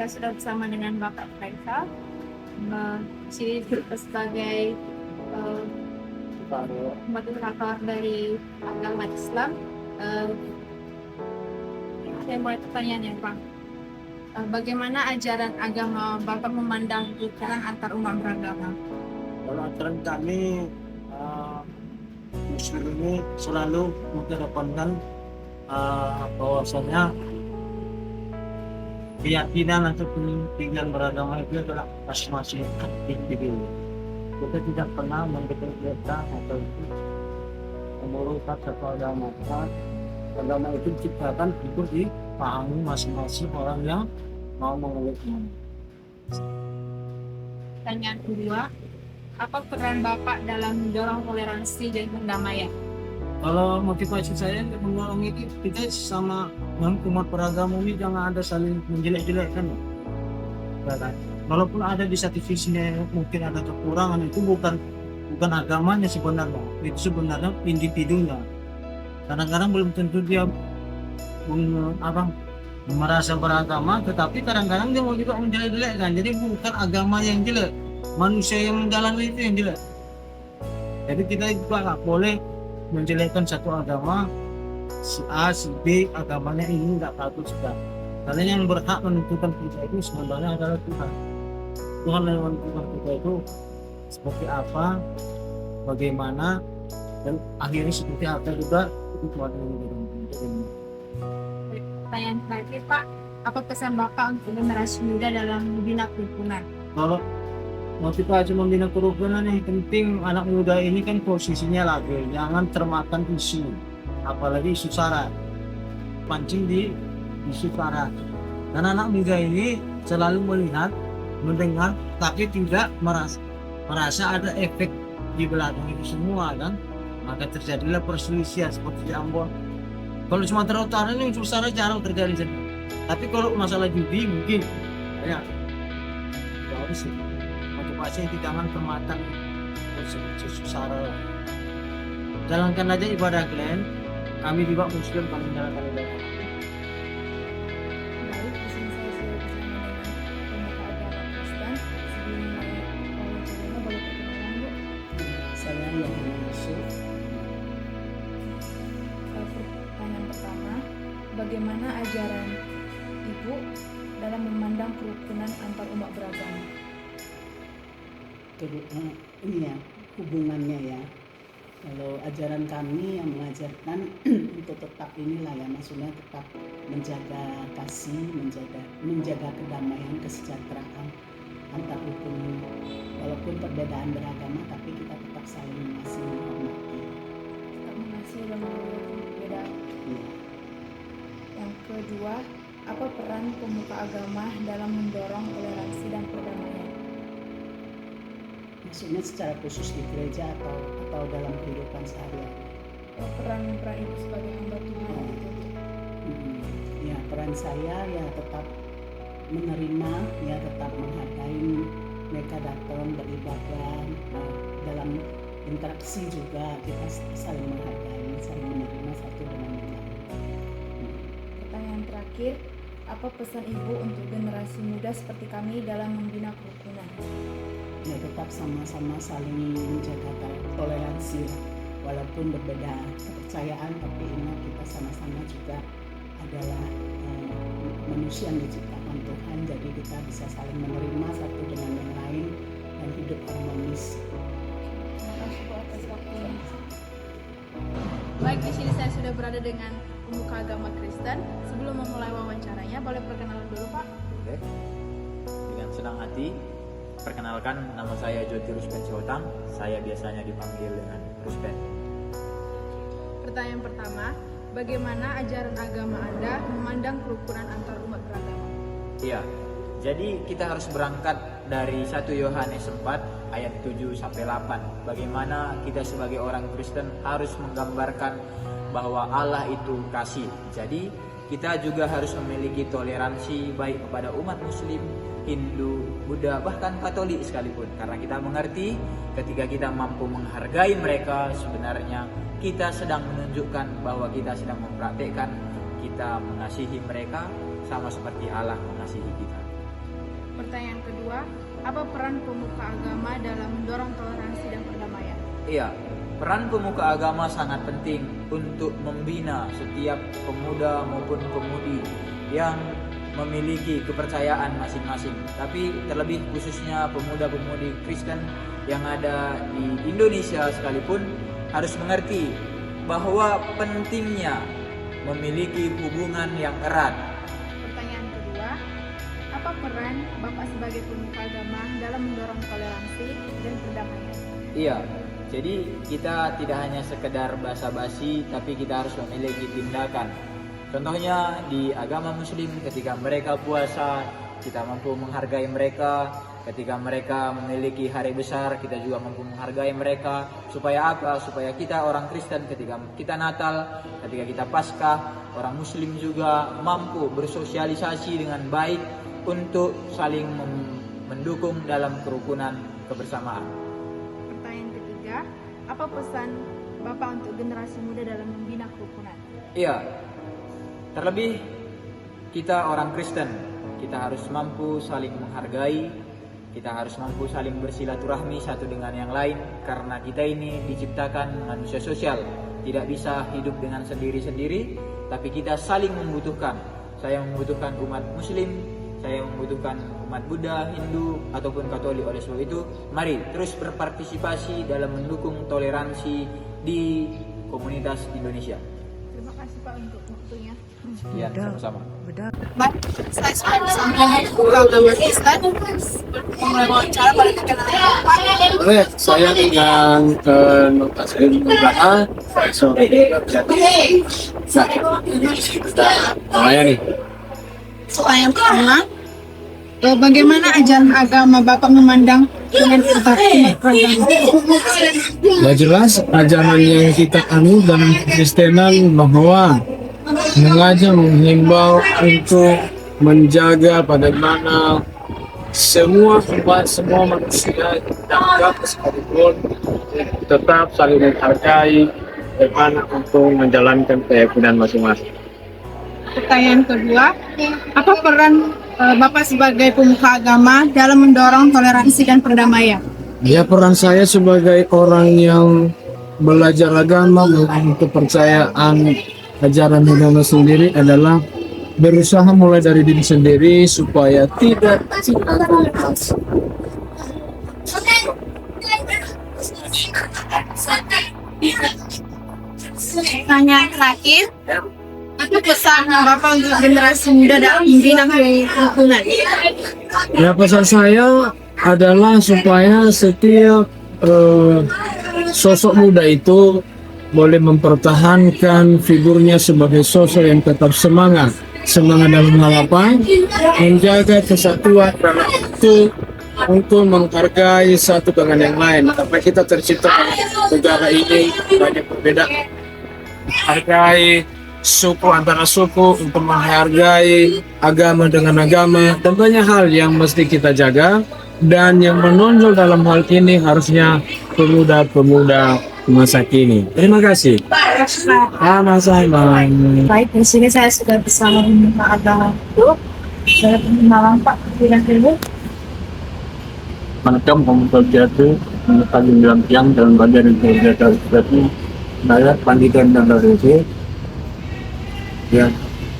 sudah bersama dengan Bapak Faisal, sini sebagai uh, moderator dari agama Islam. Saya mulai pertanyaan ya Pak. Bagaimana ajaran agama Bapak memandang hubungan antar umat beragama? Kalau ajaran kami Muslim ini selalu mengedepankan bahwasanya keyakinan atau pentingnya beragama itu adalah masing-masing individu. Kita tidak pernah membeda-bedakan atau memerlukan satu agama. Agama itu diciptakan untuk dipahami masing-masing orang yang mau mengeluhnya. Pertanyaan kedua, apa peran Bapak dalam mendorong toleransi dan perdamaian? Kalau motivasi saya untuk mendorong itu, kita sama umat beragama ini jangan ada saling menjelek-jelekkan. Walaupun ada di satu sisinya mungkin ada kekurangan, itu bukan agamanya sebenarnya, itu sebenarnya individunya. Kadang-kadang belum tentu dia merasa beragama, tetapi kadang-kadang dia mau juga menjelek-jelekkan. Jadi bukan agama yang jelek, manusia yang menjalani itu yang jelek. Jadi kita juga nggak boleh menjelekkan satu agama, si A, si B, agamanya ini nggak bagus sudah. Karena yang berhak menentukan kita itu sebenarnya adalah Tuhan. Tuhan yang menentukan kita itu seperti apa, bagaimana, dan akhirnya seperti apa juga itu Tuhan yang menentukan. Pertanyaan terakhir Pak, apa pesan Bapak untuk generasi muda dalam membina kerukunan? Kalau motivasi membina kerukunan yang penting anak muda ini kan posisinya lagi jangan termakan isu, apalagi isu sara, pancing di isu sara. Dan anak muda ini selalu melihat, mendengar, tapi tidak merasa ada efek di belakang itu semua kan, maka terjadilah perselisihan seperti di Ambon. Kalau Sumatera Utara ini isu sara jarang terjadi, tapi kalau masalah judi mungkin ya harus sih. Motivasi itu jangan termakan sesara. Jalankan aja ibadah kalian. Kami juga Muslim, kami jalankan ibadah. Baik, di sini saya sudah bersama dengan pemuka agama Kristen. Sebelum mulai wawancaranya, boleh perkenalan Bu? Saya Yohanes Yusuf. Pertanyaan pertama, bagaimana ajaran Ibu dalam memandang kerukunan antar umat beragama? Ini ya hubungannya ya. Kalau ajaran kami yang mengajarkan untuk tetap inilah ya, maksudnya tetap menjaga kasih, menjaga kedamaian, kesejahteraan antar hukum. Walaupun perbedaan beragama, tapi kita tetap saling mengasihi, menghormati. Tetap mengasihi dan menghargai perbedaan. Ya. Yang kedua, apa peran pemuka agama dalam mendorong toleransi dan perdamaian? Maksudnya secara khusus di gereja atau dalam kehidupan sehari-hari. Peran Ibu sebagai hamba Tuhan gitu. Ya, peran saya ya tetap menerima, ya tetap menghargai mereka datang beribadah. Nah, dalam interaksi juga kita saling menghargai, saling menerima satu dengan yang lain. Pertanyaan terakhir, apa pesan Ibu untuk generasi muda seperti kami dalam membina kerukunan? Ya tetap sama-sama saling menjaga toleransi, walaupun berbeda kepercayaan, tapi ingat kita sama-sama juga adalah manusia yang diciptakan Tuhan, jadi kita bisa saling menerima satu dengan yang lain dan hidup harmonis. Terima kasih Bu atas waktunya. Baik, di sini saya sudah berada dengan pemuka agama Kristen. Sebelum memulai wawancaranya, boleh perkenalan dulu Pak? Oke. Dengan senang hati, perkenalkan, nama saya Joti Ruspen Siotang. Saya biasanya dipanggil dengan Ruspen. Pertanyaan pertama, bagaimana ajaran agama Anda memandang kerukunan antar umat beragama? Iya, jadi kita harus berangkat dari 1 Yohanes 4 ayat 7 sampai 8. Bagaimana kita sebagai orang Kristen harus menggambarkan bahwa Allah itu kasih. Jadi kita juga harus memiliki toleransi baik kepada umat Muslim, Hindu, Buddha, bahkan Katolik sekalipun. Karena kita mengerti ketika kita mampu menghargai mereka, sebenarnya kita sedang menunjukkan bahwa kita sedang mempraktekkan kita mengasihi mereka sama seperti Allah mengasihi kita. Pertanyaan kedua, apa peran pemuka agama dalam mendorong toleransi dan perdamaian? Iya, peran pemuka agama sangat penting untuk membina setiap pemuda maupun pemudi yang memiliki kepercayaan masing-masing. Tapi terlebih khususnya pemuda-pemudi Kristen yang ada di Indonesia sekalipun harus mengerti bahwa pentingnya memiliki hubungan yang erat. Pertanyaan kedua, apa peran Bapak sebagai pemuka agama dalam mendorong toleransi dan perdamaian? Iya, jadi kita tidak hanya sekedar basa-basi, tapi kita harus memiliki tindakan. Contohnya di agama Muslim, ketika mereka puasa, kita mampu menghargai mereka. Ketika mereka memiliki hari besar, kita juga mampu menghargai mereka. Supaya apa? Supaya kita orang Kristen ketika kita Natal, ketika kita Paskah, orang Muslim juga mampu bersosialisasi dengan baik untuk saling mendukung dalam kerukunan kebersamaan. Pertanyaan ketiga, apa pesan Bapak untuk generasi muda dalam membina kerukunan? Iya, terlebih kita orang Kristen, kita harus mampu saling menghargai. Kita harus mampu saling bersilaturahmi satu dengan yang lain, karena kita ini diciptakan manusia sosial, tidak bisa hidup dengan sendiri-sendiri, tapi kita saling membutuhkan. Saya membutuhkan umat Muslim, saya membutuhkan umat Buddha, Hindu, ataupun Katolik. Oleh sebab itu, mari terus berpartisipasi dalam mendukung toleransi di komunitas Indonesia. Terima kasih Pak untuk waktunya. Sekian, sama-sama. Baik, saya sudah bersama pemuka agama Kristen. Mulai wawancara pada perkenalan Bapak. Boleh, saya dengan lokasi Nugraha. Namanya nih. Soal yang pertama, bagaimana ajaran agama Bapak memandang dengan beragama? Ya jelas ajaran yang kita anut dalam Kristenan bahwa mengajak menghimbau untuk menjaga bagaimana semua umat, semua manusia dan agama sekalipun tetap saling menghargai bagaimana untuk menjalankan keyakinan masing-masing. Pertanyaan kedua, apa peran Bapak sebagai pemuka agama dalam mendorong toleransi dan perdamaian? Ya, peran saya sebagai orang yang belajar agama mengenai kepercayaan ajaran agama sendiri adalah berusaha mulai dari diri sendiri supaya tidak Pertanyaan terakhir, apa pesan Bapak untuk generasi muda dalam membina kerukunan? Ya, pesan saya adalah supaya setiap sosok muda itu boleh mempertahankan figurnya sebagai sosok yang tetap semangat dalam hal apa? Menjaga kesatuan dalam untuk menghargai satu dengan yang lain. Karena kita tercipta negara ini banyak perbedaan. Hargai suku antara suku, untuk menghargai agama dengan agama, dan banyak hal yang mesti kita jaga. Dan yang menonjol dalam hal ini harusnya pemuda-pemuda masa kini. Terima kasih. Sama-sama. Baik, di sini saya sudah bersama pemuka agama itu. Saya perkenalan Pak, kira-kira. Waalaikumsalam warahmatullahi wabarakatuh. Kami dalam tiang dalam bagian dari berarti saya panditan dan dari ya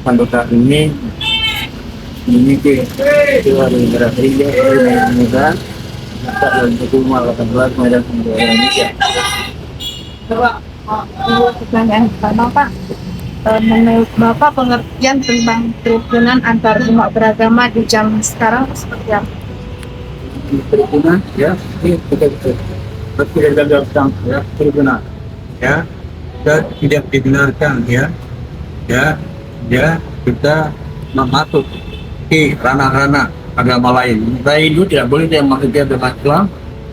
panduta ini ke keluar dari negara India dari negara dan hukum malah Medan Indonesia. Bapak, pertanyaan pertama Pak, menurut Bapak pengertian tentang kerukunan antar umat beragama di zaman sekarang seperti apa? Kerukunan ya, ini betul-betul tidak ada ya kerukunan ya, dan tidak dibenarkan ya kita masuk ke ranah-ranah agama lain. Saya itu tidak boleh yang maksudnya agama Islam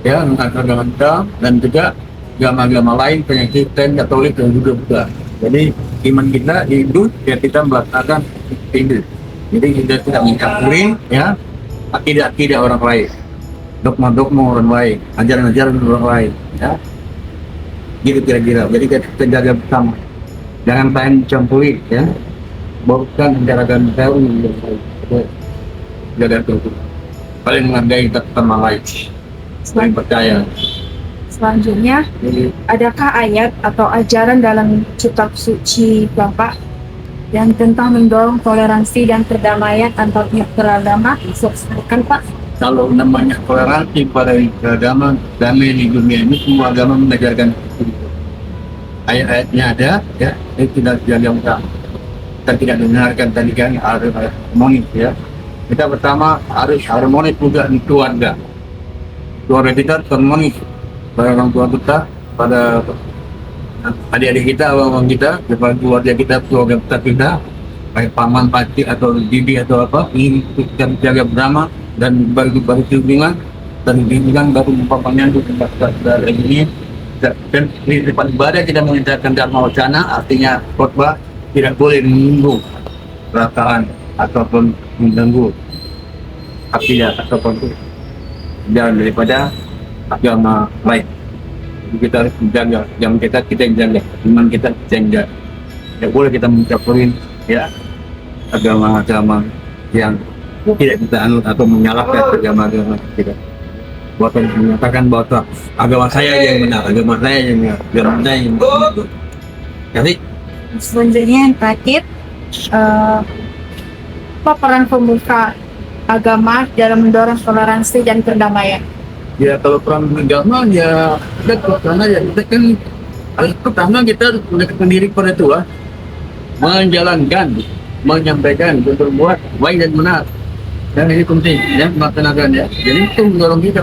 ya, agama Islam dan juga agama-agama lain, Kristen, Katolik dan juga Buddha. Jadi iman kita hidup ya kita melaksanakan hidup. Jadi kita tidak mencampuri ya akidah orang lain, dogma orang lain, ajaran-ajaran orang lain ya. Gitu kira-kira. Jadi kita jaga bersama. Jangan pengen campuri ya. Bukan menjarakan tahu jaga itu. saling menghargai satu sama lain, saling percaya. Selanjutnya, Jadi, adakah ayat atau ajaran dalam kitab suci Bapak yang tentang mendorong toleransi dan perdamaian antar umat beragama? Silakan Pak. kalau namanya toleransi pada agama, damai di dunia ini, semua agama mengajarkan itu. Ayat-ayatnya ada, ya, itu tidak jaga kita tidak dengarkan tadi kan harus harmonis, ya. Kita pertama harus harmonis juga di keluarga. Keluarga kita harus harmonis pada orang tua kita, pada adik-adik kita, abang kita, kepada keluarga kita, baik paman, pakcik atau bibi atau apa, ini kita jaga bersama dan bagi hubungan dan hubungan baru umpamanya untuk tempat ini. Dan di tempat ibadah kita mengerjakan dharma wacana, artinya khotbah tidak boleh mengganggu perasaan ataupun mengganggu akidah ataupun jalan daripada agama lain. Jadi kita harus menjaga jam kita jaga, iman kita jaga. Tidak boleh kita mencapurin, ya, agama-agama yang tidak kita anut atau menyalahkan agama-agama kita. Buatan menyatakan bahwa agama saya yang benar, agama saya yang benar, agama saya yang benar. Jadi Selanjutnya yang terakhir, apa peran pemuka agama dalam mendorong toleransi dan perdamaian? ya kalau perang agama ya kita karena ya kita kan pertama kita harus mendekatkan diri pada Tuhan, menjalankan, menyampaikan, berbuat baik dan benar, dan ini penting ya melaksanakan ya. Jadi itu mendorong kita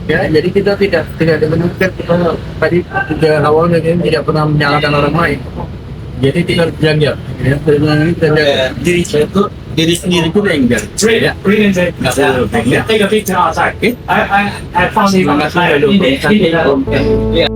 ya. Jadi kita tidak ada menemukan kita tadi sudah awalnya kan tidak pernah menyalahkan orang lain. Jadi kita harus jaga ya. Sebenarnya kita jaga diri sendiri itu yang jaga ya. Nggak boleh ya. Take a picture outside. Oke. I found it. Terima kasih. He did. Yeah.